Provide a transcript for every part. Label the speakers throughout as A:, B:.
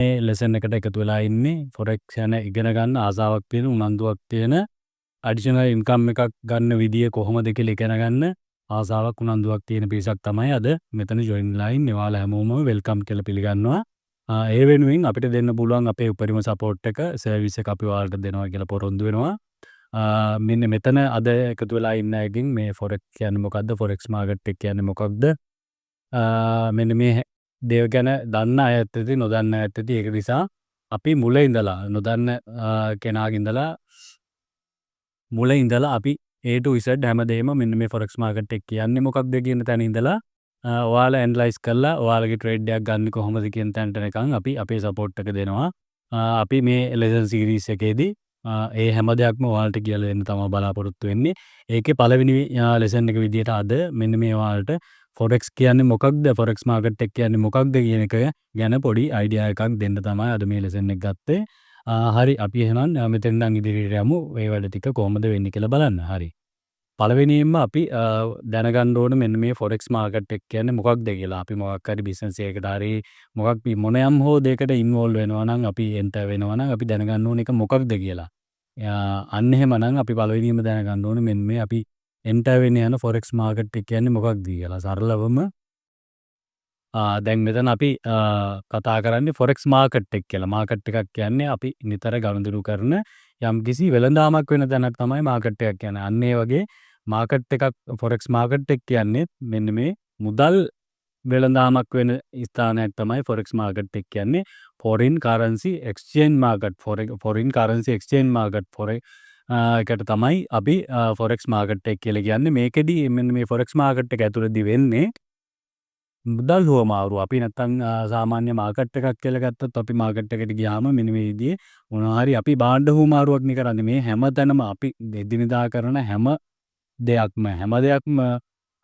A: මේ ලෙසන් එකට එකතු වෙලා ඉන්නේ ෆොරෙක්ස් යන ඉගෙන ගන්න ආසාවක් තියෙන උනන්දුවක් තියෙන ඇඩිෂනල් ඉන්කම් එකක් ගන්න විදිය කොහොමද කියලා ඉගෙන ගන්න ආසාවක් උනන්දුවක් තියෙන පිරිසක් තමයි අද මෙතන ජොයින් වෙලා ඉන්නේ. ඔයාලා හැමෝම වෙල්කම් කියලා පිළිගන්නවා. ඒ වෙනුවෙන් අපිට දෙන්න පුළුවන් අපේ උපරිම සපෝට් එක සර්විස් එක අපි ඔයාලට දෙනවා කියලා පොරොන්දු වෙනවා. මෙන්න මෙතන අද එකතු වෙලා ඉන්න අයගෙන් මේ ෆොරෙක්ස් කියන්නේ මොකද්ද, ෆොරෙක්ස් මාකට් එක කියන්නේ මොකක්ද, මෙන්න මේ දේව ගැන දන්න අය ඇත්තති නොදන්න අය ඇත්තති. ඒක නිසා අපි මුල ඉඳලා නොදන්න කෙනාගේ ඉඳලා මුල ඉඳලා අපි A to Z හැමදේම මෙන්න මේ ෆොරෙක්ස් මාකට් එක කියන්නේ මොකක්ද කියන තැන ඉඳලා ඔයාලා ඇනලයිස් කරලා ඔයාලගේ ට්‍රේඩ් එකක් ගන්න කොහොමද කියන තැනට එනකන් අපි අපේ සපෝට් එක දෙනවා. අපි මේ ලෙසන් සීරීස් එකේදී ඒ හැම දෙයක්ම ඔයාලට කියලා දෙන්න තමයි බලාපොරොත්තු වෙන්නේ. ඒකේ පළවෙනි ලෙසන් එක විදියට අද මෙන්න මේ ඔයාලට ෆොරෙක්ස් කියන්නේ මොකක්ද, ෆොරෙක්ස් මාකට් එක කියන්නේ මොකක්ද කියන එක ගැන පොඩි අයිඩියා එකක් දෙන්න තමයි අද මේ ලෙසන් එක ගත්තේ. හරි, අපි එහෙනම් මෙතෙන් ඉඳන් ඉදිරියට යමු. මේ වැඩ ටික කොහොමද වෙන්නේ කියලා බලන්න. හරි. පළවෙනියෙන්ම අපි දැනගන්න ඕන මෙන්න මේ ෆොරෙක්ස් මාකට් එක කියන්නේ මොකක්ද කියලා. අපි මොකක් හරි බිස්නස් එකකට හරි මොකක් මොනයම් හෝ දෙයකට ඉන්වෝල්ව් වෙනවා නම්, අපි එන්ටර් වෙනවා නම් අපි දැනගන්න ඕන එක මොකක්ද කියලා. අන්න එහෙමනම් අපි පළවෙනියෙන්ම දැනගන්න ඕනේ මෙන්න මේ අපි එන්ටර් වෙන්න යන ෆොරෙක්ස් මාකට් එක කියන්නේ මොකක්ද කියලා. සරලවම දැන් මෙතන අපි කතා කරන්නේ ෆොරෙක්ස් මාකට් එක කියලා. මාකට් එකක් කියන්නේ අපි නිතර ගනුදෙනු කරන යම්කිසි වෙළඳාමක් වෙන තැනක් තමයි මාකට් එකක් කියන්නේ. අන්න ඒ වගේ මාකට් එකක් ෆොරෙක්ස් මාකට් එක කියන්නේ මෙන්න මේ මුදල් වෙළඳාමක් වෙන ස්ථානයක් තමයි ෆොරෙක්ස් මාකට් එක කියන්නේ. Foreign currency exchange market, foreign currency exchange market එකට තමයි අපි ෆොරෙක්ස් මාකට් එක කියලා කියන්නේ. මේකෙදි මෙන්න මේ ෆොරෙක්ස් මාකට් එක ඇතුළතදී වෙන්නේ මුදල් හුවමාරු. අපි නැත්තම් සාමාන්‍ය මාකට් එකක් කියලා ගත්තොත් අපි මාකට් එකට ගියාම මෙන්න මේ විදිහේ මොනවා හරි අපි භාණ්ඩ හුවමාරුවක් නේ කරන්නේ. මේ හැම තැනම අපි එදිනෙදා කරන හැම දෙයක්ම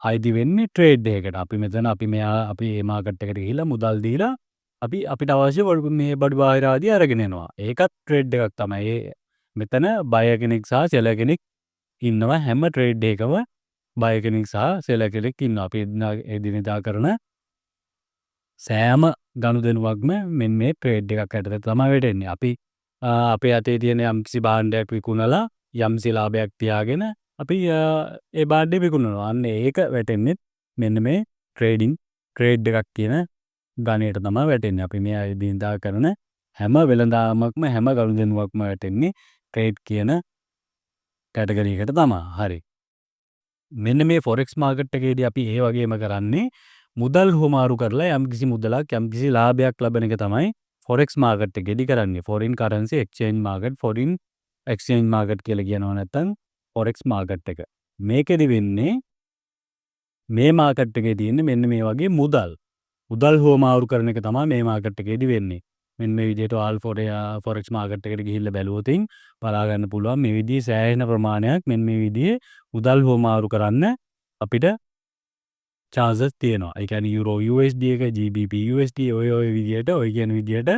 A: අයිති වෙන්නේ ට්‍රේඩ් එකකට. අපි මෙතන අපි මේ මාකට් එකට ගිහිල්ලා මුදල් දීලා අපි අපිට අවශ්‍ය මේ බඩු බාහිර ආදී අරගෙන එනවා. ඒකත් ට්‍රේඩ් එකක් තමයි. මෙතන බය කෙනෙක් සහ සෙලර් කෙනෙක් ඉන්නවා. හැම ට්‍රේඩ් එකකම බය කෙනෙක් සහ සෙලර් කෙනෙක් ඉන්නවා. අපි එදිනෙදා කරන සෑම ගනුදෙනුවක්ම මෙන්න මේ ට්‍රේඩ් එකක් ඇතුළත තමයි වෙටෙන්නේ. අපි අපේ අතේ තියෙන යම්කිසි භාණ්ඩයක් විකුණලා යම්කිසි ලාභයක් තියාගෙන අපි ඒ භාණ්ඩය විකුණනවා. අන්න ඒක වැටෙන්නේ මෙන්න මේ ට්‍රේඩ් එකක් කියන ගණයට තමයි වැටෙන්නේ. අපි මේ එදිනෙදා කරන හැම වෙළඳාමක්ම හැම ගනුදෙනුවක්ම වැටෙන්නේ ට්‍රේඩ් කියන කැටගරි එකට තමයි. හරි. මෙන්න මේ ෆොරෙක්ස් මාකට් එකේදී අපි ඒ වගේම කරන්නේ මුදල් හුවමාරු කරලා යම්කිසි මුදලක් යම්කිසි ලාභයක් ලබන එක තමයි ෆොරෙක්ස් මාකට් එකේදී කරන්නේ. Foreign currency exchange market, foreign exchange market කියලා කියනවා නැත්නම් ෆොරෙක්ස් මාකට් එක. මේකෙදි වෙන්නේ මේ මාකට් එකේ තියෙන්නේ මෙන්න මේ වගේ මුදල් හුවමාරු කරන එක තමයි මේ මාකට් එකේදී වෙන්නේ. මෙන්න මේ විදිහට ෆොරෙක්ස් මාකට් එකට ගිහිල්ලා බැලුවොත් බලා ගන්න පුළුවන් මේ විදිහේ සෑහෙන ප්‍රමාණයක් මෙන්න මේ විදිහේ මුදල් හුවමාරු කරන්න අපිට chances තියෙනවා. ඒ කියන්නේ යුරෝ USD එක, GBP USD ඔය විදිහට ඔය කියන විදිහට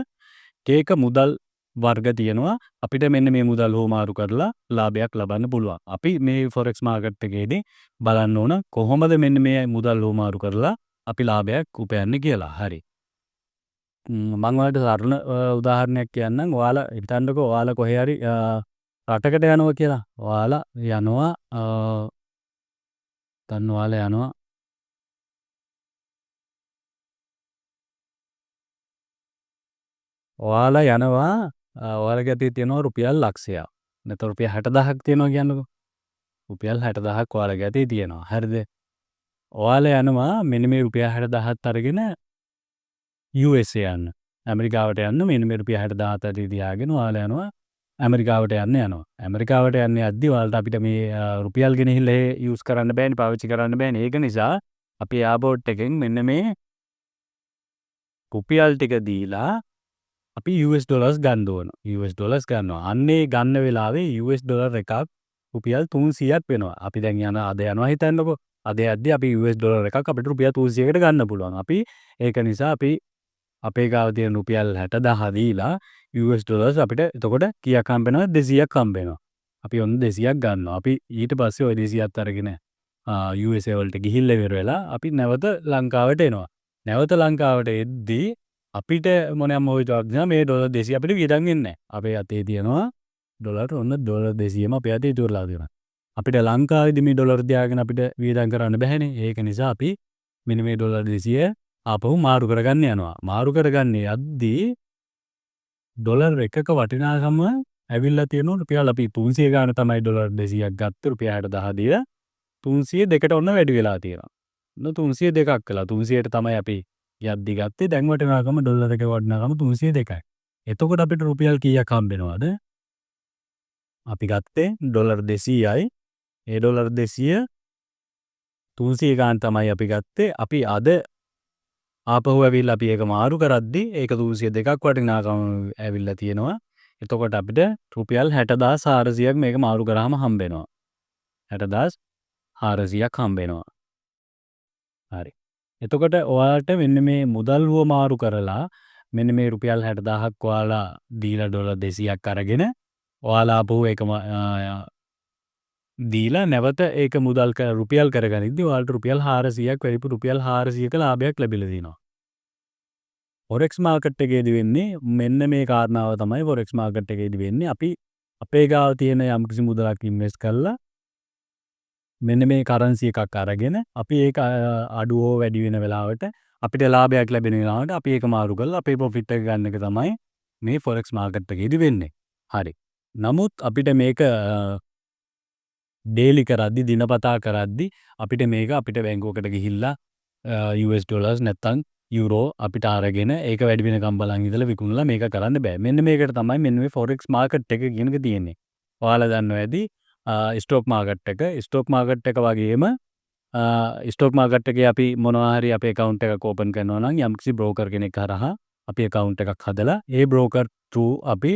A: ඒක මුදල් වර්ග තියෙනවා. අපිට මෙන්න මේ මුදල් හුවමාරු කරලා ලාභයක් ලබන්න පුළුවන්. අපි මේ ෆොරෙක්ස් මාකට් එකේදී බලන්න ඕන කොහොමද මෙන්න මේ මුදල් හුවමාරු කරලා අපි ලාභයක් උපයන්නේ කියලා. හරි. මම ඔයාලට සරල උදාහරණයක් කියන්නම්. ඔයාලා හිතන්නකෝ ඔයාලා කොහේ හරි රටකට යනවා කියලා. ඔයාලා යනවා ඔයාලගේ අතේ තියෙනවා රුපියල් ලක්ෂයක්. නැත්නම් රුපියල් 60,000ක් තියෙනවා කියන්නකෝ. රුපියල් 60,000ක් ඔයාලගේ අතේ තියෙනවා. හරිද? ඔයාලා යනවා මෙන්න මේ රුපියල් 60,000ත් අරගෙන USA යන්න. ඇමරිකාවට යන්න මෙන්න මේ රුපියල් 60,000ත් අතේ තියාගෙන ඔයාලා යනවා ඇමරිකාවට යනවා. ඇමරිකාවට යන්නේ යද්දි ඔයාලට අපිට මේ රුපියල් ගෙනහිල්ලා යූස් කරන්න බෑනේ, පාවිච්චි කරන්න බෑනේ. ඒක නිසා අපි එයාපෝට් එකෙන් මෙන්න මේ රුපියල් ටික දීලා අපි US ඩොලර්ස් ගන්න ඕන. US ඩොලර්ස් ගන්නවා. අන්නේ ගන්න වෙලාවේ US ඩොලර් එකක් රුපියල් 300ක් වෙනවා. අපි දැන් අද යනවා හිතන්නකෝ. අද යද්දි අපි US ඩොලර් එකක් අපිට රුපියල් 300කට ගන්න පුළුවන්. අපි ඒක නිසා අපි අපේ ගාව තියෙන රුපියල් 60,000 දීලා US ඩොලර්ස් අපිට එතකොට කීයක් හම්බ වෙනවද? 200ක් හම්බ වෙනවා. අපි ඔන්න 200ක් ගන්නවා. අපි ඊට පස්සේ ওই 200ත් අරගෙන USA වලට ගිහිල්ලා ඉවර වෙලා අපි නැවත ලංකාවට එනවා. නැවත ලංකාවට එද්දී අපිට මොනම හොයතුවක් නැහැ මේ ඩොලර් 200 අපිට වියදම් වෙන්නේ නැහැ. අපේ අතේ තියෙනවා ඩොලර් ඔන්න ඩොලර් 200ම අපේ අතේ ඉතුරුලා තියෙනවා. අපිට ලංකාවේදී මේ ඩොලර් තියාගෙන අපිට වියදම් කරන්න බැහැනේ. ඒක නිසා අපි මෙන්න මේ ඩොලර් 200 ආපහු මාරු කරගන්න යනවා. මාරු කරගන්න යද්දී ඩොලර් එකක වටිනාකම ඇවිල්ලා තියෙනවා රුපියල් අපි 300 ගාන තමයි ඩොලර් 200ක් ගත්තේ රුපියල් 60,000 දීලා 302ට ඔන්න වැඩි වෙලා තියෙනවා. ඔන්න 302ක් කළා. 300ට තමයි අපි යද්දි ගත්තේ. දැන් වටිනාකම ඩොලර් එකේ වටිනාකම 302යි. එතකොට අපිට රුපියල් කීයක් හම්බෙනවද? අපි ගත්තේ ඩොලර් 200යි. ඒ ඩොලර් 200 300 ගාන තමයි අපි ගත්තේ. අපි අද ආපහු ඇවිල්ලා අපි ඒක මාරු කරද්දි ඒක 302ක් වටිනාකම ඇවිල්ලා තියෙනවා. එතකොට අපිට රුපියල් 60,400ක් මේක මාරු කරාම හම්බෙනවා. 60,400ක් හම්බෙනවා. හරි. එතකොට ඔයාලට මෙන්න මේ මුදල්ව මාරු කරලා මෙන්න මේ රුපියල් 60,000ක් ඔයාලා දීලා ඩොලර් 200ක් අරගෙන ඔයාලා ආපහු ඒක දීලා නැවත ඒක මුදල් රුපියල් කරගනිද්දි ඔයාලට රුපියල් 400ක් වැඩිපුර රුපියල් 400ක ලාභයක් ලැබිලා තියෙනවා. ෆොරෙක්ස් මාකට් එකේදී වෙන්නේ මෙන්න මේ කාරණාව තමයි ෆොරෙක්ස් මාකට් එකේදී වෙන්නේ. අපි අපේ ගාව තියෙන යම්කිසි මුදලක් ඉන්වෙස්ට් කරලා මෙන්න මේ කරන්සි එකක් අරගෙන අපි ඒක අඩු හෝ වැඩි වෙන වෙලාවට අපිට ලාභයක් ලැබෙන වෙලාවට අපි ඒක මාරු කරලා අපේ ප්‍රොෆිට් එක ගන්න එක තමයි මේ ෆොරෙක්ස් මාකට් එකේදී වෙන්නේ. හරි. නමුත් අපිට මේක ඩේලි කරද්දි දිනපතා කරද්දි අපිට මේක අපිට බැංකුවකට ගිහිල්ලා US ඩොලර්ස් නැත්තම් යුරෝ අපිට අරගෙන ඒක වැඩි වෙනකම් බලන් ඉඳලා විකුණලා මේක කරන්න බෑ. මෙන්න මේකට තමයි මෙන්න මේ ෆොරෙක්ස් මාකට් එක කියන එක තියෙන්නේ. ඔයාලා දන්නවා ඇති ස්ටොක් මාකට් එක. ස්ටොක් මාකට් එක වගේම ස්ටොක් මාකට් එකේ අපි මොනවා හරි අපේ account එකක් open කරනවා නම් යම්කිසි broker කෙනෙක් හරහා අපි account එකක් හදලා ඒ broker through අපි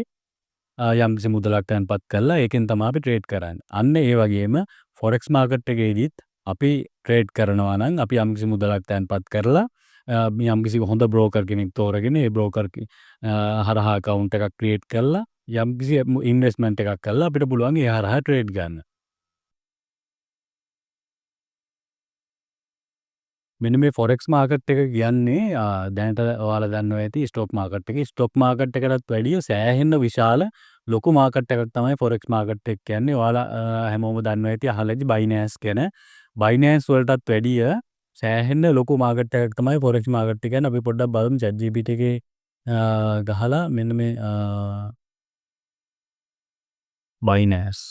A: යම්කිසි මුදලක් තැන්පත් කරලා ඒකෙන් තමයි අපි ට්‍රේඩ් කරන්නේ. අන්න ඒ වගේම ෆොරෙක්ස් මාකට් එකේදීත් අපි ට්‍රේඩ් කරනවා නම් අපි යම්කිසි මුදලක් තැන්පත් කරලා යම්කිසි හොඳ බ්‍රෝකර් කෙනෙක් තෝරගෙන ඒ බ්‍රෝකර් හරහා account එකක් ක්‍රියේට් කරලා යම්කිසි ඉන්වෙස්ට්මන්ට් එකක් කරලා අපිට පුළුවන් ඒ හරහා ට්‍රේඩ් ගන්න. මෙන්න මේ ෆොරෙක්ස් මාකට් එක කියන්නේ දැනට ඔයාලා දන්නවා ඇති ස්ටොක් මාකට් එක. ස්ටොක් මාකට් එකටත් වැඩිය සෑහෙන්න විශාල ලොකු මාකට් එකක් තමයි ෆොරෙක්ස් මාකට් එක කියන්නේ. ඔයාලා හැමෝම දන්නවා ඇති අහලා ඇති බයිනෑන්ස් කියන. බයිනෑන්ස් වලටත් වැඩිය සෑහෙන්න ලොකු මාකට් එකක් තමයි ෆොරෙක්ස් මාකට් එක කියන්නේ. අපි පොඩ්ඩක් බලමු ChatGPT එකේ ගහලා මෙන්න මේ බයිනෑන්ස්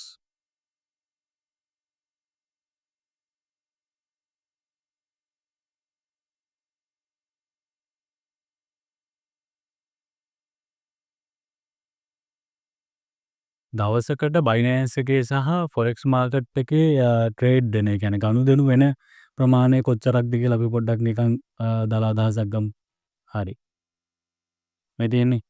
A: දවසකට බයිනෑන්ස් එකේ සහ ෆොරෙක්ස් මාකට් එකේ ට්‍රේඩ් දෙන එක කියන්නේ ගනුදෙනු වෙන ප්‍රමාණය කොච්චරක්ද කියලා අපි පොඩ්ඩක් නිකන් දලා අදහසක් ගමු. හරි. මේ තියෙන්නේ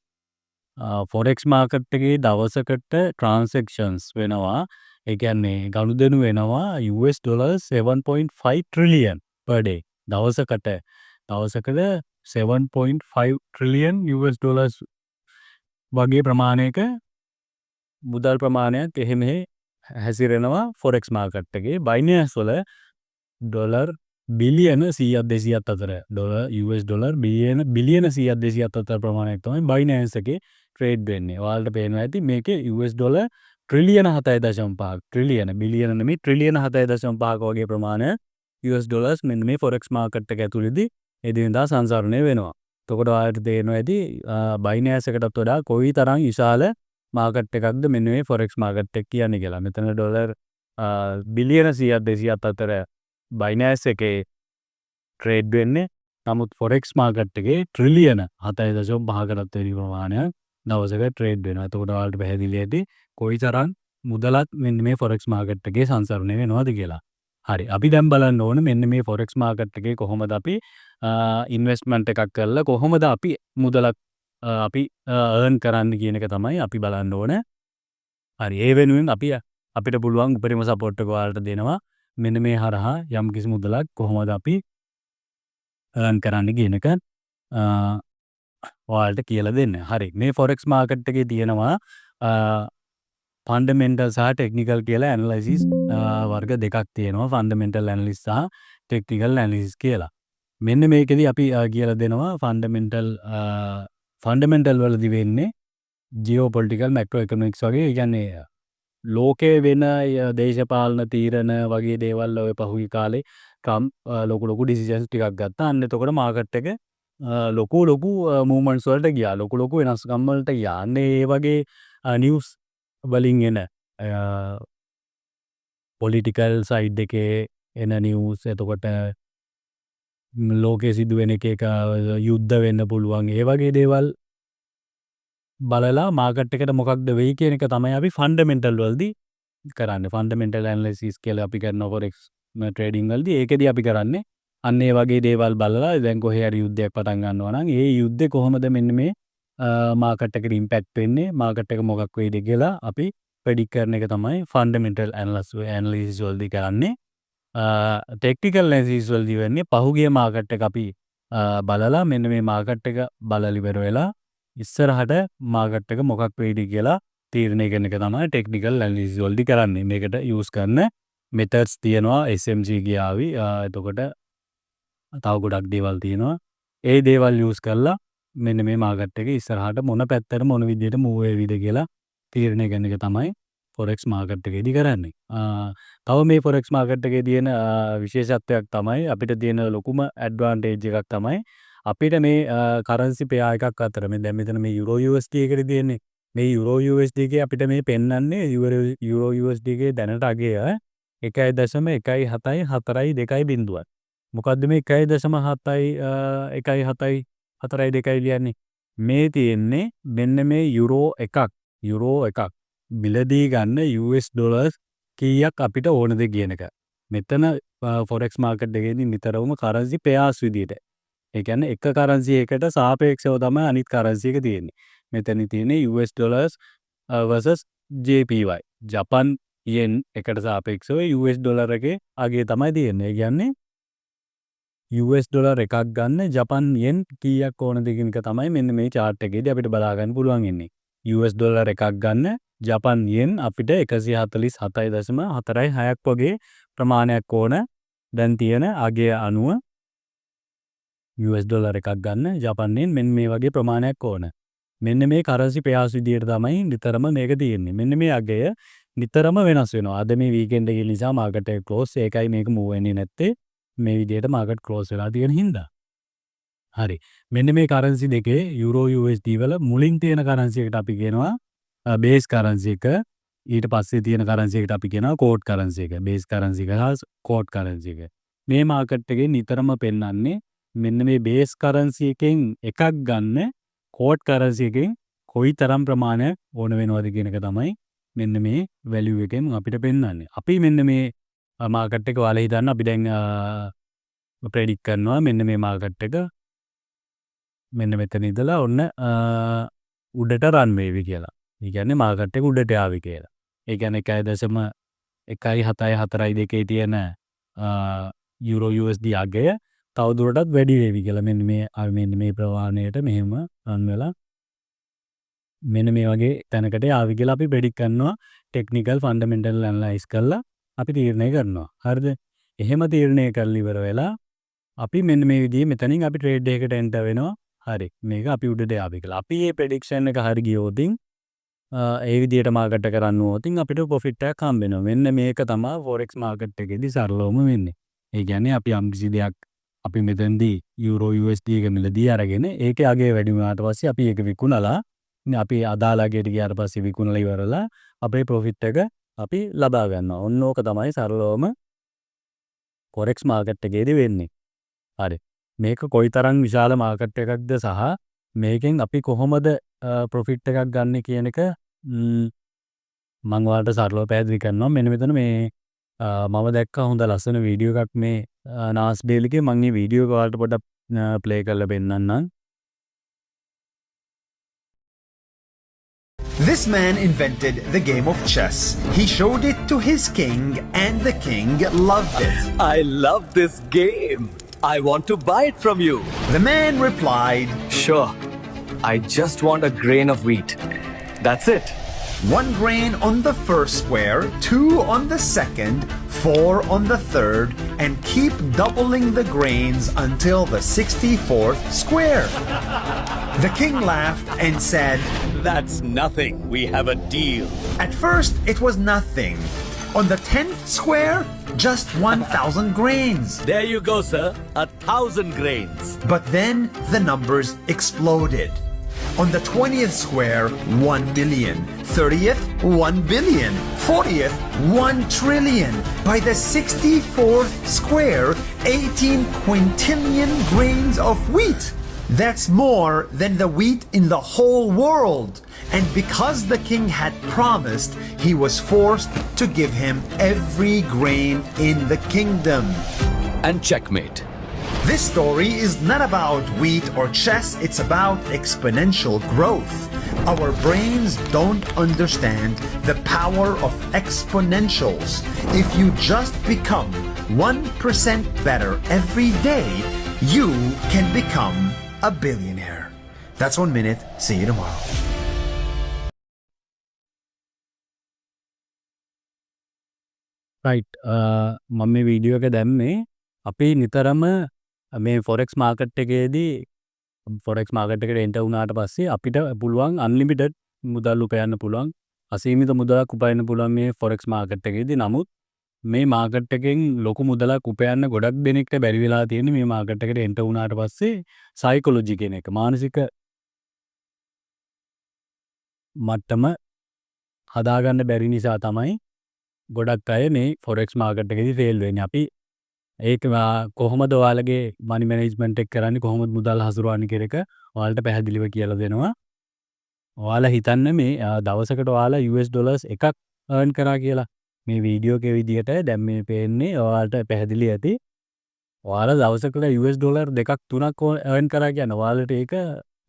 A: ෆොරෙක්ස් මාකට් එකේ දවසකට ට්‍රාන්සැක්ෂන්ස් වෙනවා. ඒ කියන්නේ ගනුදෙනු වෙනවා US dollar 7.5 trillion per day. දවසකට 7.5 trillion US ඩොලර්ස් වගේ ප්‍රමාණයක මුදල් ප්‍රමාණයක් එහෙම හැසිරෙනවා ෆොරෙක්ස් මාකට් එකේ. බයිනෑන්ස් වල ඩොලර් බිලියන 100ක් 200ක් අතර US ඩොලර් බිලියන 100ක් 200ක් අතර ප්‍රමාණයක් තමයි බයිනෑන්ස් එකේ ට්‍රේඩ් වෙන්නේ. ඔයාලට පේනවා ඇති මේකේ US ඩොලර් ට්‍රිලියන 7.5 ට්‍රිලියන බිලියන නෙමෙයි ට්‍රිලියන 7.5 වගේ ප්‍රමාණයක් US ඩොලර්ස් මෙන්න මේ ෆොරෙක්ස් මාකට් එක ඇතුළේදී එදිනෙදා සංසරණය වෙනවා. එතකොට ඔයාලට තේරෙනවා ඇති බයිනෑන්ස් එකටත් වඩා කොයිතරම් විශාල මාකට් එකක්ද මෙන්න මේ ෆොරෙක්ස් මාකට් එක කියන්නේ කියලා. මෙතන ඩොලර් බිලියන 100ක් 200ක් අතර බයිනෑන්ස් එකේ ට්‍රේඩ් වෙන්නේ. නමුත් ෆොරෙක්ස් මාකට් එකේ ට්‍රිලියන 7.5කටත් වැඩි ප්‍රමාණයක් දවසක ට්‍රේඩ් වෙනවා. එතකොට ඔයාලට පැහැදිලි ඇති කොයිතරම් මුදලක් මෙන්න මේ ෆොරෙක්ස් මාකට් එකේ සංසරණය වෙනවද කියලා. හරි. අපි දැන් බලන්න ඕන මෙන්න මේ ෆොරෙක්ස් මාකට් එකේ කොහොමද අපි ඉන්වෙස්ට්මන්ට් එකක් කරලා කොහොමද අපි මුදලක් අපි earn කරන්න කියන එක තමයි අපි බලන්න ඕන. හරි. ඒ වෙනුවෙන් අපිට පුළුවන් උපරිම සපෝට් එක ඔයාලට දෙනවා. මෙන්න මේ හරහා යම්කිසි මුදලක් කොහොමද අපි earn කරන්න කියන එක ඔයාලට කියලා දෙන්න. හරි. මේ ෆොරෙක්ස් මාකට් එකේ තියෙනවා ෆන්ඩමෙන්ටල් සහ ටෙක්නිකල් කියලා ඇනලයිසිස් වර්ග දෙකක් තියෙනවා. ෆන්ඩමෙන්ටල් ඇනලිසිස් සහ ටෙක්නිකල් ඇනලිසිස් කියලා. මෙන්න මේකෙදි අපි කියලා දෙනවා ෆන්ඩමෙන්ටල් වලදි වෙන්නේ ජියෝපොලිටිකල් මැක්‍රෝ ඉකොනොමික්ස් වගේ. ඒ කියන්නේ ලෝකයේ වෙන දේශපාලන තීරණ වගේ දේවල් ඔය පහුගිය කාලේ ට්‍රම්ප් ලොකු ඩිසිෂන්ස් ටිකක් ගත්තා. අන්න එතකොට මාකට් එක ලොකු මූව්මන්ට්ස් වලට ගියා. ලොකු වෙනස්කම් වලට ගියා. අන්න ඒ වගේ නිවුස් වලින් එන පොලිටිකල් සයිඩ් එකේ එන නිවුස්, එතකොට ලෝකයේ සිදුවෙන එක යුද්ධ වෙන්න පුළුවන්, ඒ වගේ දේවල් බලලා මාකට් එකට මොකක්ද වෙයි කියන එක තමයි අපි ෆන්ඩමෙන්ටල් වලදී කරන්නේ. ෆන්ඩමෙන්ටල් ඇනලිසිස් කියලා අපි කරන ෆොරෙක්ස් ට්‍රේඩින් වලදී ඒකෙදී අපි කරන්නේ අන්න ඒ වගේ දේවල් බලලා දැන් කොහේ හරි යුද්ධයක් පටන් ගන්නවා නම් ඒ යුද්ධේ කොහොමද මෙන්න මේ මාකට් එකට ඉම්පැක්ට් වෙන්නේ, මාකට් එක මොකක් වෙයිද කියලා අපි ප්‍රෙඩික්ට් කරන එක තමයි ෆන්ඩමෙන්ටල් ඇනලිසිස් වලදී කරන්නේ. ටෙක්නිකල් ඇනලිසිස් වලදී වෙන්නේ පහුගිය මාකට් එක අපි බලලා මෙන්න මේ මාකට් එක බලලා ඉවර වෙලා ඉස්සරහට මාකට් එක මොකක් වෙයිද කියලා තීරණය කරන එක තමයි ටෙක්නිකල් ඇනලිසිස් වලදී කරන්නේ. මේකට යූස් කරන මෙතඩ්ස් තියෙනවා SMG ගියාවි. එතකොට තව ගොඩක් දේවල් තියෙනවා. ඒ දේවල් යූස් කරලා මෙන්න මේ මාකට් එක ඉස්සරහට මොන පැත්තට මොන විදිහට මූව් වෙයිද කියලා තීරණය කරන එක තමයි ෆොරෙක්ස් මාකට් එකේදී කරන්නේ. තව මේ ෆොරෙක්ස් මාකට් එකේ තියෙන විශේෂත්වයක් තමයි අපිට තියෙන ලොකුම ඇඩ්වාන්ටේජ් එකක් තමයි අපිට මේ කරන්සි පෙයා එකක් අතර මේ දැන් මෙතන මේ යුරෝ USD එකේ තියෙන්නේ. මේ යුරෝ USD එකේ අපිට මේ පෙන්වන්නේ යුරෝ USD එකේ දැනට අගය 1.1742. මොකද්ද මේ 1.1742 ලියන්නේ? මේ තියෙන්නේ මෙන්න මේ යුරෝ එකක් මිලදී ගන්න US ඩොලර්ස් කීයක් අපිට ඕනද කියන එක. මෙතන ෆොරෙක්ස් මාකට් එකේදී නිතරම කරන්සි පෙයාස් විදියට. ඒ කියන්නේ එක කරන්සි එකකට සාපේක්ෂව තමයි අනිත් කරන්සි එක තියෙන්නේ. මෙතන තියෙන්නේ US ඩොලර්ස් versus JPY. ජපන් යෙන් එකට සාපේක්ෂව US ඩොලර් එකේ අගය තමයි තියෙන්නේ. ඒ කියන්නේ US ඩොලර් එකක් ගන්න ජපන් යෙන් කීයක් ඕනද කියන එක තමයි මෙන්න මේ chart එකේදී අපිට බලා ගන්න පුළුවන් ඉන්නේ. US ඩොලර් එකක් ගන්න ජපන් යෙන් අපිට 147.46ක් වගේ ප්‍රමාණයක් ඕන. දැන් තියෙන අගය අනුව US ඩොලර් එකක් ගන්න ජපන් යෙන් මෙන්න මේ වගේ ප්‍රමාණයක් ඕන. මෙන්න මේ කරන්සි පෙයාස් විදියට තමයි නිතරම මේක තියෙන්නේ. මෙන්න මේ අගය නිතරම වෙනස් වෙනවා. අද මේ වීකෙන්ඩ් එකේ නිසා මාකට් එක ක්ලෝස්, ඒකයි මේක මූව් වෙන්නේ නැත්තේ. මේ විදියට මාකට් ක්ලෝස් වෙලා තියෙන හින්දා. හරි. මෙන්න මේ කරන්සි දෙකේ යුරෝ USD වල මුලින් තියෙන කරන්සි එකට අපි කියනවා බේස් කරන්සි එක. ඊට පස්සේ තියෙන කරන්සි එකට අපි කියනවා කෝඩ් කරන්සි එක. බේස් කරන්සි එක හා කෝඩ් කරන්සි එක. මේ මාකට් එකේ නිතරම පෙන්වන්නේ මෙන්න මේ බේස් කරන්සි එකෙන් එකක් ගන්න කෝඩ් කරන්සි එකෙන් කොයි තරම් ප්‍රමාණයක් ඕන වෙනවද කියන එක තමයි මෙන්න මේ වැලියු එකෙන් අපිට පෙන්වන්නේ. අපි මෙන්න මේ මාකට් එක ඔයාලා හිතන්න අපි දැන් ප්‍රෙඩික්ට් කරනවා මෙන්න මේ මාකට් එක මෙන්න මෙතන ඉඳලා ඔන්න උඩට රන් වේවි කියලා. ඒ කියන්නේ මාකට් එක උඩට ආවි කියලා. ඒ කියන්නේ 1.174 තියෙන යුරෝ USD අගය තවදුරටත් වැඩි වේවි කියලා. මෙන්න මේ ප්‍රමාණයට මෙහෙම රන් වෙලා මෙන්න මේ වගේ තැනකට ආවි කියලා අපි ප්‍රෙඩික්ට් කරනවා. ටෙක්නිකල් ෆන්ඩමෙන්ටල් ඇනලයිස් කරලා අපි තීරණය කරනවා. හරිද? එහෙම තීරණය කරලා ඉවර වෙලා අපි මෙන්න මේ විදිහේ මෙතනින් අපි ට්‍රේඩ් එකකට එන්ටර් වෙනවා. හරි. මේක අපි උඩට ආවි කියලා. අපි මේ ප්‍රෙඩික්ෂන් එක හරි ගියොතින් ඒ විදිහට මාකට් එක රන් වුවොතින් අපිට ප්‍රොෆිට් එකක් හම්බ වෙනවා. මෙන්න මේක තමයි ෆොරෙක්ස් මාකට් එකේදී සරලවම වෙන්නේ. ඒ කියන්නේ අපි යම්කිසි දෙයක් අපි මෙතනදී යුරෝ USD එක මිලදී අරගෙන ඒකේ අගය වැඩි වුණාට පස්සේ අපි ඒක විකුණලා අපි අදාළ අගයට ගියාට පස්සේ විකුණලා ඉවරලා අපේ ප්‍රොෆිට් එක අපි ලබා ගන්නවා. ඔන්න ඕක තමයි සරලවම ෆොරෙක්ස් මාකට් එකේදී වෙන්නේ. හරි. මේක කොයිතරම් විශාල මාකට් එකක්ද සහ මේකෙන් අපි කොහොමද ප්‍රොෆිට් එකක් ගන්න කියන එක මම ඔයාලට සරලව පැහැදිලි කරනවා. මෙන්න මෙතන මේ මම දැක්කා හොඳ ලස්සන වීඩියෝ එකක් මේ නාස් ඩේලිගේ. මම මේ වීඩියෝ එක ඔයාලට පොඩ්ඩක් ප්ලේ කරලා පෙන්නන්නම්.
B: This man invented the game of chess. He showed it to his king and the king loved it.
C: I love this game. I want to buy it from you.
B: The man replied,
C: Sure. I just want a grain of wheat. That's it.
B: 1 grain on the first square, 2 on the second, 4 on the third, and keep doubling the grains until the 64th square. The king laughed and said,
D: That's nothing. We have a deal.
B: at first it was nothing. On the 10th square, just 1,000 grains.
D: There you go, sir. 1,000 grains.
B: But then the numbers exploded. On the 20th square, 1 million. 30th, 1 billion. 40th, 1 trillion. By the 64th square, 18 quintillion grains of wheat. That's more than the wheat in the whole world. And because the king had promised, he was forced to give him every grain in the kingdom.
C: And checkmate.
B: This story is not about wheat or chess, it's about exponential growth. Our brains don't understand the power of exponentials. If you just become 1% better every day, you can become a billionaire. That's 1 minute. See you tomorrow.
A: Right මම මේ video එක දැම්මේ අපි නිතරම මේ forex market එකේදී forex market එකට enter වුණාට පස්සේ අපිට පුළුවන් අන්ලිමිටඩ් මුදල් උපයන්න පුළුවන් අසීමිත මුදලක් උපයන්න පුළුවන් මේ ෆොරෙක්ස් මාකට් එකේදී. නමුත් මේ මාකට් එකෙන් ලොකු මුදලක් උපයන්න ගොඩක් දෙනෙක්ට බැරි වෙලා තියෙන්නේ මේ මාකට් එකට එන්ටර් වුණාට පස්සේ සයිකොලොජි කියන එක මානසික මට්ටම හදාගන්න බැරි නිසා තමයි ගොඩක් අය මේ ෆොරෙක්ස් මාකට් එකේදී ෆේල් වෙන්නේ. අපි ඒක කොහොමද ඔයාලගේ මනි මැනේජ්මන්ට් එක කරන්නේ, කොහොමද මුදල් හසුරවන්නේ කියන එක ඔයාලට පැහැදිලිව කියලා දෙනවා. ඔයාලා හිතන්න මේ දවසකට ඔයාලා US ඩොලර්ස් එකක් earn කරා කියලා. මේ වීඩියෝ එකේ විදිහට දැන් මේ පේන්නේ ඔයාලට පැහැදිලි ඇති. ඔයාලා දවසකට US ඩොලර් දෙකක් තුනක් earn කරා කියන්නේ ඔයාලට ඒක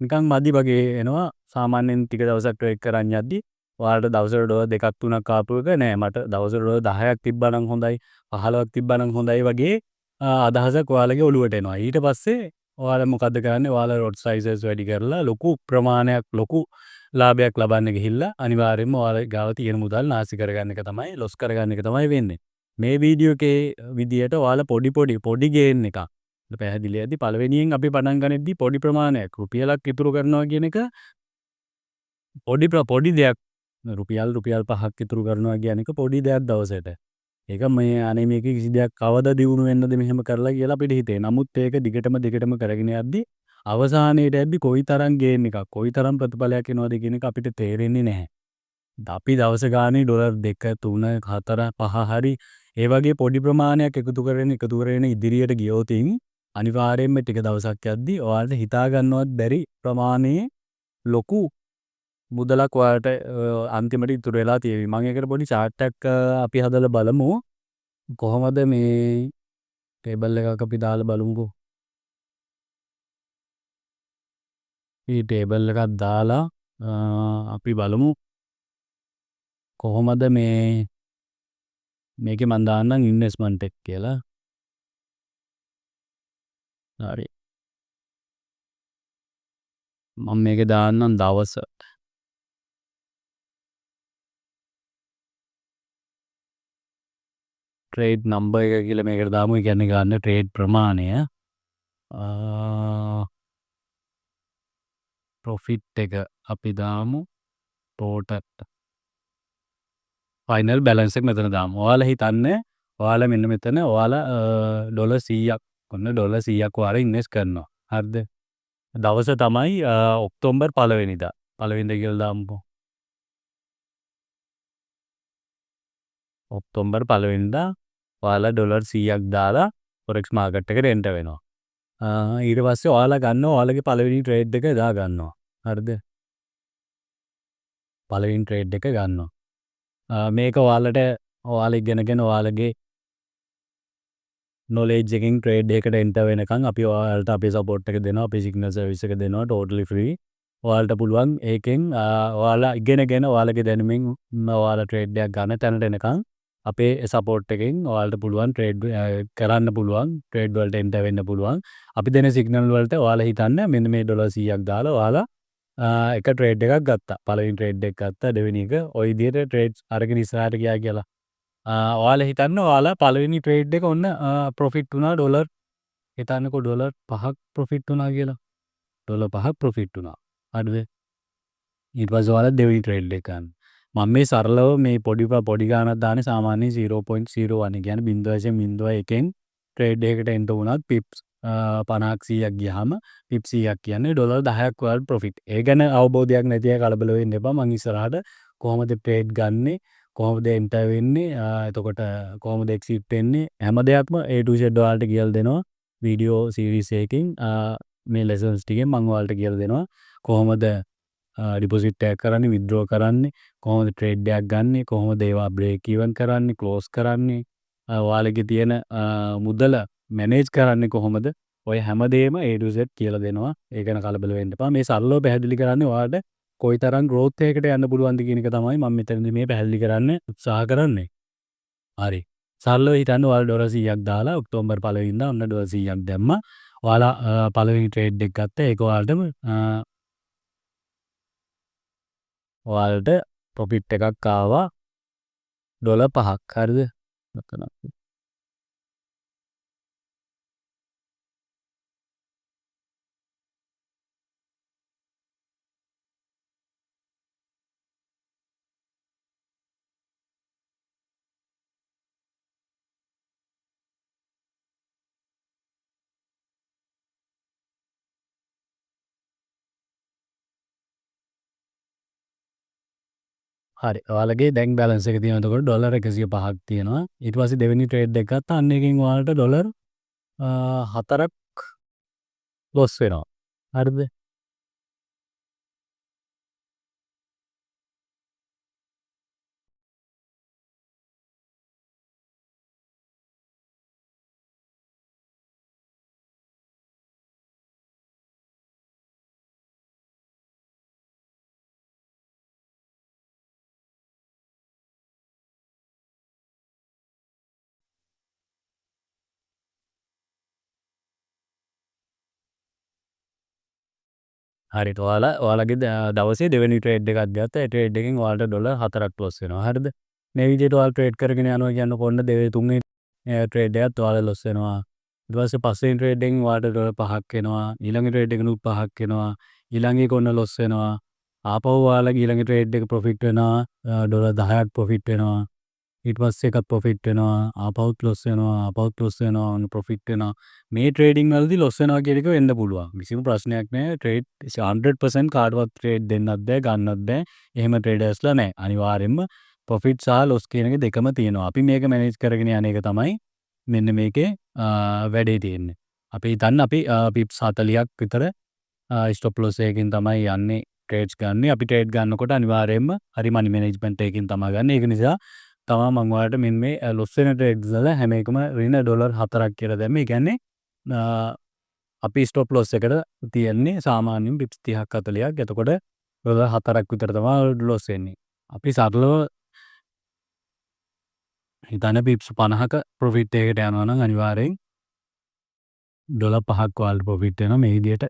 A: නිකන් මදි වගේ එනවා. සාමාන්‍යයෙන් ටික දවසක් ට්‍රේඩ් කරන් යද්දි ඔයාලට දවසට ඩොලර් දෙකක් තුනක් ආපු එක නෑ, මට දවසට ඩොලර් 10ක් තිබ්බනම් හොඳයි 15ක් තිබ්බනම් හොඳයි වගේ අදහසක් ඔයාලගේ ඔළුවට එනවා. ඊට පස්සේ ඔයාලා මොකද්ද කරන්නේ? ඔයාලා රොඩ් සයිසස් වැඩි කරලා ලොකු ප්‍රමාණයක් ලොකු ලාභයක් ලබන්න ගිහිල්ලා අනිවාර්යයෙන්ම ඔයාලා ගාව තියෙන මුදල් නාස්ති කරගන්න එක තමයි, ලොස් කරගන්න එක තමයි වෙන්නේ. මේ වීඩියෝ එකේ විදියට ඔයාලා පොඩි ගේන් එකක් පැහැදිලි ඇති. පළවෙනියෙන් අපි පටන් ගන්නෙද්දී පොඩි ප්‍රමාණයක් රුපියලක් ඉතුරු කරනවා කියන එක පොඩි දෙයක්. රුපියල් 5ක් ඉතුරු කරනවා කියන එක පොඩි දෙයක් දවසට. ඒක මේ අනේ මේක කිසි දෙයක් කවදා දියුණු වෙන්නද මෙහෙම කරලා කියලා අපිට හිතේ. නමුත් ඒක දිගටම කරගෙන යද්දි අවසානයේට යද්දි කොයිතරම් ගේන් එකක්, කොයිතරම් ප්‍රතිඵලයක් එනවද කියන එක අපිට තේරෙන්නේ නැහැ. අපි දවස ගානේ ඩොලර් 2 3 4 5 හරි ඒ වගේ පොඩි ප්‍රමාණයක් එකතු කරගෙන ඉදිරියට ගියොත් අනිවාර්යයෙන්ම ටික දවසක් යද්දි ඔයාලට හිතා ගන්නවත් බැරි ප්‍රමාණයේ ලොකු මුදලක් ඔයාලට අන්තිමට ඉතුරු වෙලා තියෙවි. මම ඒකට පොඩි chart එකක් අපි හදලා බලමු. කොහොමද මේ ටේබල් එකක් අපි දාලා බලමුකෝ. මේ ටේබල් එකක් දාලා අපි බලමු කොහොමද මේකේ මම දාන්නම් ඉන්වෙස්ට්මන්ට් එක කියලා. හරි. මම මේකේ දාන්නම් දවස. ට්‍රේඩ් නම්බර් එක කියලා මේකට දාමු. ඒ කියන්නේ ගන්න ට්‍රේඩ් ප්‍රමාණය. ප්‍රොෆිට් එක අපි දාමු ටෝටල්. ෆයිනල් බැලන්ස් එක මෙතන දාමු. ඔයාලා හිතන්නේ ඔයාලා මෙන්න මෙතන ඔයාලා ඩොලර් 100ක් ඔන්න ඩොලර් 100ක් ඔයාලා ඉන්වෙස්ට් කරනවා. හරිද? දවස තමයි ඔක්තෝබර් 1 වෙනිදා. පළවෙනිදා කියලා දාමුකෝ. ඔක්තෝබර් 1 වෙනිදා ඔයාලා ඩොලර් 100ක් දාලා ෆොරෙක්ස් මාකට් එකට එන්ටර් වෙනවා. ඊට පස්සේ ඔයාලා ගන්නවා ඔයාලගේ පළවෙනි ට්‍රේඩ් එක දා ගන්නවා. හරිද? පළවෙනි ට්‍රේඩ් එක ගන්නවා. මේක ඔයාලා ඉගෙනගෙන ඔයාලගේ knowledge එකෙන් ට්‍රේඩ් එකකට එන්ටර් වෙනකන් අපි ඔයාලට අපේ සපෝට් එක දෙනවා, අපේ සිග්නල් සර්විස් එක දෙනවා totally free. ඔයාලට පුළුවන් ඒකෙන් ඔයාලා ඉගෙනගෙන ඔයාලගේ දැනුමින් ඔයාලා ට්‍රේඩ් එකක් ගන්න තැනට එනකන් අපේ සපෝට් එකෙන් ඔයාලට පුළුවන් ට්‍රේඩ් කරන්න පුළුවන්, ට්‍රේඩ් වලට එන්ටර් වෙන්න පුළුවන්. අපි දෙන සිග්නල් වලට ඔයාලා හිතන්න මෙන්න මේ ඩොලර් 100ක් දාලා ඔයාලා එක ට්‍රේඩ් එකක් ගත්තා. පළවෙනි ට්‍රේඩ් එක ගත්තා, දෙවෙනි එක ওই විදිහට ට්‍රේඩ්ස් අරගෙන ඉස්සරහට ගියා කියලා. ඔයාලා හිතන්න ඔයාලා පළවෙනි ට්‍රේඩ් එක ඔන්න ප්‍රොෆිට් වුණා ඩොලර් හිතන්නකෝ ඩොලර් 5ක් ප්‍රොෆිට් වුණා කියලා. ඩොලර් 5ක් ප්‍රොෆිට් වුණා. හරිද? ඊට පස්සේ ඔයාලා දෙවෙනි ට්‍රේඩ් එක ගන්න. මම මේ සරලව මේ පොඩි ගානක් දාන්නේ සාමාන්‍යයෙන් 0.01 කියන්නේ 0.01න් ට්‍රේඩ් එකකට එන්ටර් වුණත් පිප්ස් 50ක් 100ක් ගියාම පිප් 100ක් කියන්නේ ඩොලර් 10ක් ඔයාලා ප්‍රොෆිට්. ඒ ගැන අවබෝධයක් නැති අය කලබල වෙන්න එපා. මම ඉස්සරහට කොහොමද ට්‍රේඩ් ගන්නෙ කොහොමද එන්ටර් වෙන්නේ එතකොට කොහොමද එක්සිට් වෙන්නේ හැම දෙයක්ම A to Z ඔයාලට කියලා දෙනවා වීඩියෝ සීරීස් එකකින් මේ ලෙසන්ස් ටිකෙන් මම ඔයාලට කියලා දෙනවා කොහොමද ඩිපොසිට් එකක් කරන්නේ විත්ඩ්‍රෝ කරන්නේ කොහොමද ට්‍රේඩ් එකක් ගන්නෙ කොහොමද ඒවා බ්‍රේක් ඉවන් කරන්නේ ක්ලෝස් කරන්නේ ඔයාලගේ තියෙන මුදල මැනේජ් කරන්නේ කොහොමද ඔය හැමදේම A to Z කියලා දෙනවා ඒක ගැන කලබල වෙන්න එපා මේ සරලව පැහැදිලි කරන්නේ ඔයාලට කොයිතරම් growth එකකට යන්න පුළුවන්ද කියන එක තමයි මම මෙතනදී මේ පැහැදිලි කරන්න උත්සාහ කරන්නේ. හරි. සරලව හිතන්න ඔයාලා ඩොලර් 100ක් දාලා ඔක්තෝබර් 1 වෙනිදා ඔන්න ඩොලර් 100ක් දැම්මා. ඔයාලා පළවෙනි ට්‍රේඩ් එක ගත්තා. ඒක ඔයාලට ප්‍රොෆිට් එකක් ආවා ඩොලර් 5ක්. හරිද? මෙතන හරි. ඔයාලගේ දැන් බැලන්ස් එක තියෙනවා එතකොට ඩොලර් 105ක් තියෙනවා. ඊට පස්සේ දෙවෙනි ට්‍රේඩ් එක ගත්තා. අන්න එකෙන් ඔයාලට ඩොලර් 4ක් ලොස් වෙනවා. හරිද? හරියට ඔයාලගේ දවසේ දෙවෙනි ට්‍රේඩ් එකක් ගත්තා. ඒ ට්‍රේඩ් එකෙන් ඔයාලට ඩොලර් 4ක් ලොස් වෙනවා. හරිද? මේ විදිහට ඔයාලා ට්‍රේඩ් කරගෙන යනවා කියන්නකො ඔන්න තුන්වෙනි ට්‍රේඩ් එකත් ඔයාලා ලොස් වෙනවා. ඊට පස්සේ පස්වෙනි ට්‍රේඩ් එකෙන් ඔයාලට ඩොලර් 5ක් එනවා. ඊළඟ ට්‍රේඩ් එකෙනුත් 5ක් එනවා. ඊළඟ එක ඔන්න ලොස් වෙනවා. ආපහු ඔයාලගේ ඊළඟ ට්‍රේඩ් එක ප්‍රොෆිට් වෙනවා. ඩොලර් 10ක් ප්‍රොෆිට් වෙනවා. ඊට පස්සේ එකක් ප්‍රොෆිට් වෙනවා. ආපහුත් ලොස් වෙනවා. ආපහුත් ලොස් වෙනවා. ඔන්න ප්‍රොෆිට් වෙනවා. මේ ට්‍රේඩින් වලදී ලොස් වෙනවා කියන එක වෙන්න පුළුවන්. කිසිම ප්‍රශ්නයක් නැහැ. ට්‍රේඩ් 100% කාටවත් ට්‍රේඩ් දෙන්නත් බෑ, ගන්නත් බෑ. එහෙම ට්‍රේඩර්ස්ලා නැහැ. අනිවාර්යෙන්ම ප්‍රොෆිට් සහ ලොස් කියන එක දෙකම තියෙනවා. අපි මේක මැනේජ් කරගෙන යන එක තමයි මෙන්න මේකේ වැඩේ තියෙන්නේ. අපි හිතන්න අපි පිප්ස් 40ක් විතර ස්ටොප් ලොස් එකකින් තමයි යන්නේ ට්‍රේඩ්ස් ගන්න. අපි ට්‍රේඩ් ගන්නකොට අනිවාර්යෙන්ම හරි මනි මැනේජ්මන්ට් එකකින් තමයි ගන්න. ඒක නිසා තමා මං ඔයාලට මෙන්න මේ ලොස් වෙන ට්‍රේඩ්ස් වල හැම එකම ඍණ ඩොලර් 4ක් කියලා දැම්මේ. ඒ කියන්නේ අපි ස්ටොප් ලොස් එකට තියෙන්නේ සාමාන්‍යයෙන් පිප්ස් 30ක් 40ක්. එතකොට ඩොලර් 4ක් විතර තමයි ලොස් වෙන්නේ. අපි සරලව හිතන්න පිප්ස් 50ක ප්‍රොෆිට් එකකට යනවා නම් අනිවාර්යෙන් ඩොලර් 5ක් ඔයාලට ප්‍රොෆිට් වෙනවා මේ විදිහට.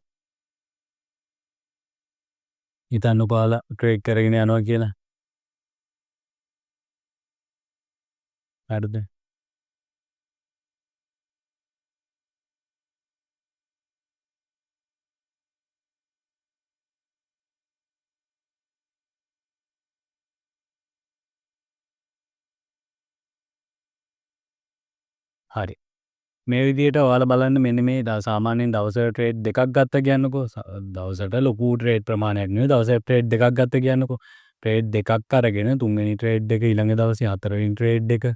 A: හිතන්න ඔයාලා ට්‍රේඩ් කරගෙන යනවා කියලා. හරිද? හරි. මේ විදිහට ඔයාලා බලන්න මෙන්න මේ සාමාන්‍යයෙන් දවසට ට්‍රේඩ් දෙකක් ගත්ත කියන්නකෝ. දවසට ලොකු ට්‍රේඩ් ප්‍රමාණයක් නෙවෙයි. දවසට ට්‍රේඩ් දෙකක් ගත්ත කියන්නකෝ. ට්‍රේඩ් දෙකක් අරගෙන තුන්වෙනි ට්‍රේඩ් එක ඊළඟ දවසේ හතරවෙනි ට්‍රේඩ් එක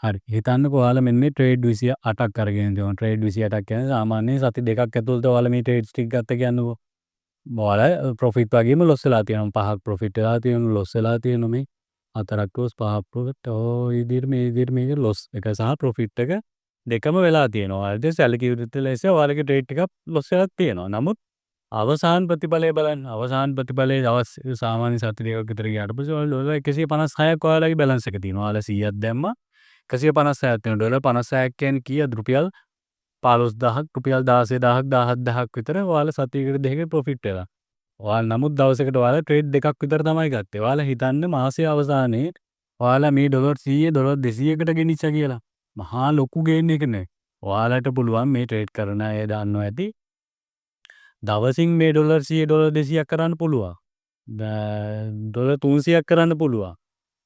A: හරි. හිතන්නකෝ ඔයාලා මෙන්න මේ ට්‍රේඩ් 28ක් අරගෙන තියෙනවා. ට්‍රේඩ් 28ක් කියන්නේ සාමාන්‍යයෙන් සති දෙකක් ඇතුළත ඔයාලා මේ ට්‍රේඩ්ස් ටික ගත්ත කියන්නකෝ. ඔයාලා ප්‍රොෆිට් වගේම ලොස් වෙලා තියෙනවා. 5ක් ප්‍රොෆිට් වෙලා තියෙනවා, ලොස් වෙලා තියෙනවා මේ. 4ක් ලොස් 5ක් ප්‍රොෆිට්. ඔය විදිහට මේ විදිහට මේක ලොස් එක සහ ප්‍රොෆිට් එක දෙකම වෙලා තියෙනවා. ඔයාලට සැලකියුතු ලෙස ඔයාලගේ ට්‍රේඩ් එකක් ලොස් වෙලා තියෙනවා. නමුත් අවසාන ප්‍රතිඵලය බලන්න. අවසාන ප්‍රතිඵලයේ දවස් සාමාන්‍ය සති දෙකක් විතර ගියාට පස්සේ ඔයාලා ඩොලර් 156ක් ඔයාලගේ බැලන්ස් එකේ තියෙනවා. ඔයාලා 100ක් දැම්මා 156ක් තියෙනවා. ඩොලර් 56ක් කියන්නේ කීයද? රුපියල් 15000ක්, රුපියල් 16000ක්, 17000ක් විතර ඔයාලා සතියකට දෙකක ප්‍රොෆිට් වෙලා. ඔයාලා නමුත් දවසකට ඔයාලා ට්‍රේඩ් දෙකක් විතර තමයි ගත්තේ. ඔයාලා හිතන්න මාසයේ අවසානයේ ඔයාලා මේ ඩොලර් 100 ඩොලර් 200කට ගෙනිච්චා කියලා. මහා ලොකු ගේන් එක නේ. ඔයාලට පුළුවන් මේ ට්‍රේඩ් කරන අය දන්නවා ඇති. දවසින් මේ ඩොලර් 100 ඩොලර් 200ක් කරන්න පුළුවන්. ඩොලර් 300ක් කරන්න පුළුවන්.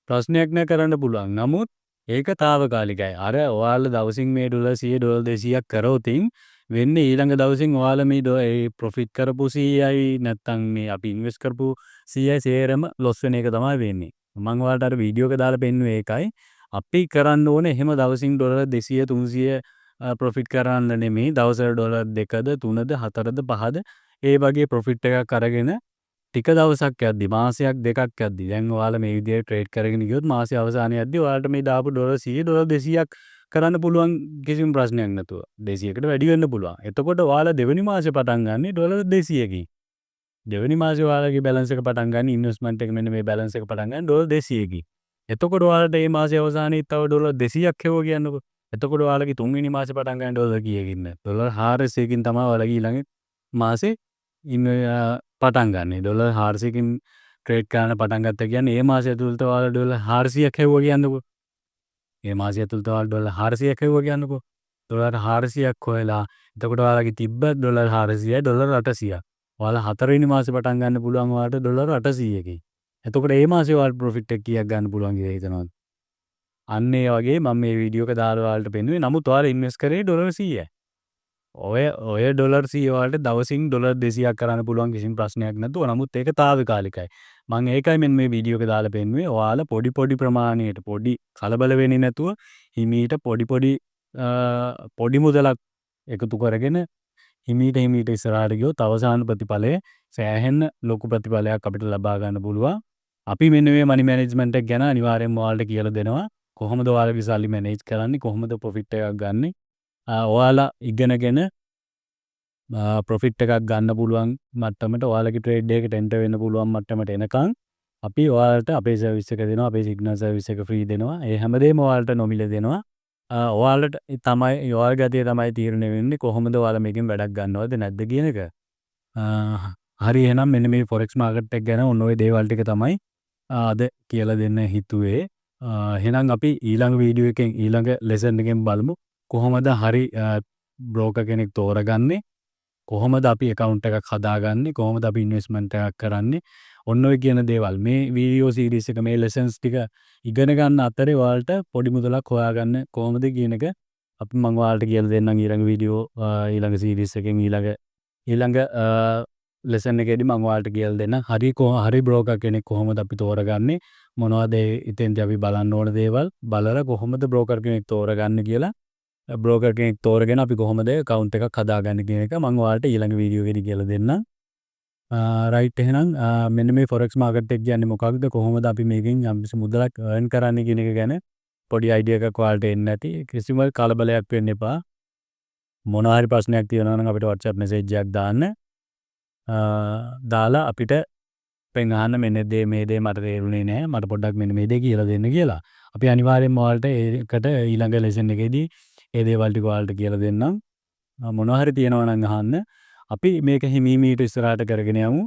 A: ප්‍රශ්නයක් නෑ කරන්න පුළුවන්. නමුත් ඒක తాවකාලිකයි. අර ඔයාලා දවසින් මේ ඩොලර් 100 ඩොලර් 200ක් කරවතින් වෙන්නේ ඊළඟ දවසින් ඔයාලා මේ ප්‍රොෆිට් කරපු 100යි නැත්තම් මේ අපි ඉන්වෙස්ට් කරපු 100යි සේරම ලොස් වෙන එක තමයි වෙන්නේ. මම ඔයාලට අර වීඩියෝ එක දාලා පෙන්නුවේ ඒකයි. අපි කරන්න ඕනේ එහෙම දවසින් ඩොලර් 200 300 ප්‍රොෆිට් කරන්න නෙමෙයි. දවසට ඩොලර් 2ද 3ද 4ද 5ද ඒ වගේ ප්‍රොෆිට් එකක් අරගෙන ටික දවසක් යද්දි මාසයක් දෙකක් යද්දි දැන් ඔයාලා මේ විදිහට ට්‍රේඩ් කරගෙන ගියොත් මාසය අවසානයේ යද්දි ඔයාලට මේ දාපු ඩොලර් 100 ඩොලර් 200ක් කරන්න පුළුවන් කිසිම ප්‍රශ්නයක් නැතුව 200කට වැඩි වෙන්න පුළුවන්. එතකොට ඔයාලා දෙවෙනි මාසේ පටන් ගන්න ඩොලර් 200කින්. දෙවෙනි මාසේ ඔයාලගේ බැලන්ස් එක පටන් ගන්න ඉන්වෙස්ට්මන්ට් එක මෙන්න මේ බැලන්ස් එක පටන් ගන්න ඩොලර් 200කින්. එතකොට ඔයාලට මේ මාසේ අවසානයේ තව ඩොලර් 200ක් හෙවුවා කියන්නකො. එතකොට ඔයාලගේ තුන්වෙනි මාසේ පටන් ගන්න ඩොලර් කීයකින්ද? ඩොලර් 400කින් තමයි ඔයාලගේ ඊළඟ මාසේ පටන් ගන්න. ඩොලර් 400කින් ට්‍රේඩ් කරන්න පටන් ගත්තා කියන්නේ මේ මාසය ඇතුළත ඔයාලා ඩොලර් 400ක් හෙවුවා කියන්නකො. මේ මාසය ඇතුළත ඔයාලා ඩොලර් 400ක් හෙවුවා කියන්නකො. ඩොලර් 400ක් හොයලා එතකොට ඔයාලගේ තිබ්බ ඩොලර් 400යි ඩොලර් 800ක්. ඔයාලා හතරවෙනි මාසේ පටන් ගන්න පුළුවන් ඔයාලට ඩොලර් 800කින්. එතකොට මේ මාසේ ඔයාලට ප්‍රොෆිට් එක කීයක් ගන්න පුළුවන් කියලා හිතනවද? අන්න ඒ වගේ මම මේ වීඩියෝ එක දාලා ඔයාලට පෙන්නුවේ. නමුත් ඔයාලා ඉන්වෙස්ට් කරේ ඩොලර් 100යි. ඔය ඩොලර් 100 වලට දවසින් ඩොලර් 200ක් කරන්න පුළුවන් කිසිම ප්‍රශ්නයක් නැතුව. නමුත් ඒක తాවකාලිකයි. මම ඒකයි මෙන්න මේ වීඩියෝ එක දාලා පෙන්නුවේ. ඔයාලා පොඩි ප්‍රමාණයට පොඩි කලබල වෙන්නේ නැතුව හිමීට පොඩි මුදලක් එකතු කරගෙන හිමීට ඉස්සරහට ගියොත් අවසාන ප්‍රතිඵලය සෑහෙන ලොකු ප්‍රතිඵලයක් අපිට ලබා ගන්න පුළුවන්. අපි මෙන්න මේ මනි මැනේජ්මන්ට් එක ගැන අනිවාර්යෙන්ම ඔයාලට කියලා දෙනවා. කොහොමද ඔයාලගේ සල්ලි මැනේජ් කරන්නේ? කොහොමද ප්‍රොෆිට් එකක් ගන්නෙ? ඔයාලා ඉගෙනගෙන ප්‍රොෆිට් එකක් ගන්න පුළුවන් මට්ටමට ඔයාලගේ ට්‍රේඩ් එකකට එන්ටර් වෙන්න පුළුවන් මට්ටමට එනකන් අපි ඔයාලට අපේ සර්විස් එක දෙනවා. අපේ සිග්නල් සර්විස් එක ෆ්‍රී දෙනවා. ඒ හැමදේම ඔයාලට නොමිලේ දෙනවා. ඔයාලට තමයි ඔයාලගේ අතේ තමයි තීරණය වෙන්නේ කොහොමද ඔයාලා මේකෙන් වැඩක් ගන්නවද නැද්ද කියන එක. හරි එහෙනම් මෙන්න මේ ෆොරෙක්ස් මාකට් එක ගැන ඔන්න ඔය දේවල් ටික තමයි අද කියලා දෙන්න හිතුවේ. එහෙනම් අපි ඊළඟ වීඩියෝ එකෙන් ඊළඟ ලෙසන් එකෙන් බලමු කොහොමද හරි බ්‍රෝකර් කෙනෙක් තෝරගන්නේ, කොහොමද අපි account එකක් හදාගන්නේ, කොහොමද අපි ඉන්වෙස්ට්මන්ට් එකක් කරන්නේ. ඔන්න ඔය කියන දේවල් මේ වීඩියෝ සීරීස් එක මේ ලෙසන්ස් ටික ඉගෙන ගන්න අතරේ ඔයාලට පොඩි මුදලක් හොයාගන්න කොහොමද කියන එක අපි මම ඔයාලට කියලා දෙන්නම් ඊළඟ වීඩියෝ ඊළඟ සීරීස් එකෙන් ඊළඟ ලෙසන් එකේදී මම ඔයාලට කියලා දෙන්න. හරි බ්‍රෝකර් කෙනෙක් කොහොමද අපි තෝරගන්නේ, මොනවද ඉතින්දී අපි බලන්න ඕන දේවල් බලලා කොහොමද බ්‍රෝකර් කෙනෙක් තෝරගන්නේ කියලා, බ්‍රෝකර් කෙනෙක් තෝරගෙන අපි කොහොමද account එකක් හදාගන්නේ කියන එක මම ඔයාලට ඊළඟ වීඩියෝ එකේදී කියලා දෙන්නම්. රයිට් එහෙනම් මෙන්න මේ ෆොරෙක්ස් මාකට් එක කියන්නේ මොකක්ද, කොහොමද අපි මේකෙන් යම්කිසි මුදලක් earn කරන්නේ කියන එක ගැන පොඩි අයිඩියා එකක් ඔයාලට එන්න ඇති. කිසිම කලබලයක් වෙන්න එපා. මොනවා හරි ප්‍රශ්නයක් තියෙනවා නම් අපිට WhatsApp message එකක් දාන්න. දාලා අපිට පෙන්වන්න මෙන්න මේ දේ මට තේරුනේ නැහැ, මට පොඩ්ඩක් මෙන්න මේ දේ කියලා දෙන්න කියලා. අපි අනිවාර්යෙන්ම ඔයාලට ඒකට ඊළඟ ලෙසන් එකේදී ඒ දේවල් ටික ඔයාලට කියලා දෙන්නම්. මොනවා හරි තියෙනවා නම් අහන්න. අපි මේක හිමීට ඉස්සරහට කරගෙන යමු.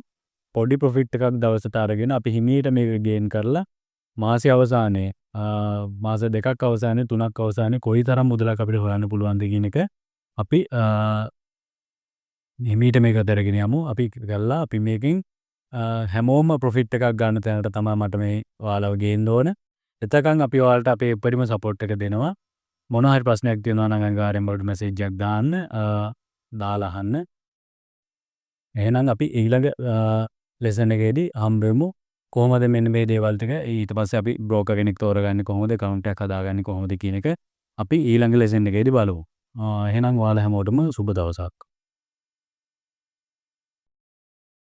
A: පොඩි ප්‍රොෆිට් එකක් දවසට අරගෙන අපි හිමීට මේක ගේන් කරලා මාසෙ අවසානයේ මාස දෙකක් අවසානයේ 3ක් අවසානයේ කොයිතරම් මුදලක් අපිට හොයන්න පුළුවන්ද කියන එක අපි හිමීට මේක අරගෙන යමු. අපි කරලා අපි මේකෙන් හැමෝම ප්‍රොෆිට් එකක් ගන්න තැනට තමයි මට මේ ඔයාලව ගේන්න ඕන. එතකන් අපි ඔයාලට අපේ උපරිම සපෝට් එක දෙනවා. මොනවා හරි ප්‍රශ්නයක් තියෙනවා නම් අනිවාර්යෙන්ම වලට මැසේජ් එකක් දාන්න, දාලා අහන්න. එහෙනම් අපි ඊළඟ ලෙසන් එකේදී හම්බෙමු. කොහොමද මෙන්න මේ දේවල් ටික ඊට පස්සේ අපි බ්‍රෝකර් කෙනෙක් තෝරගන්නේ කොහොමද, account එකක් හදාගන්නේ කොහොමද කියන එක අපි ඊළඟ ලෙසන් එකේදී බලමු. එහෙනම් ඔයාලා හැමෝටම සුබ දවසක්.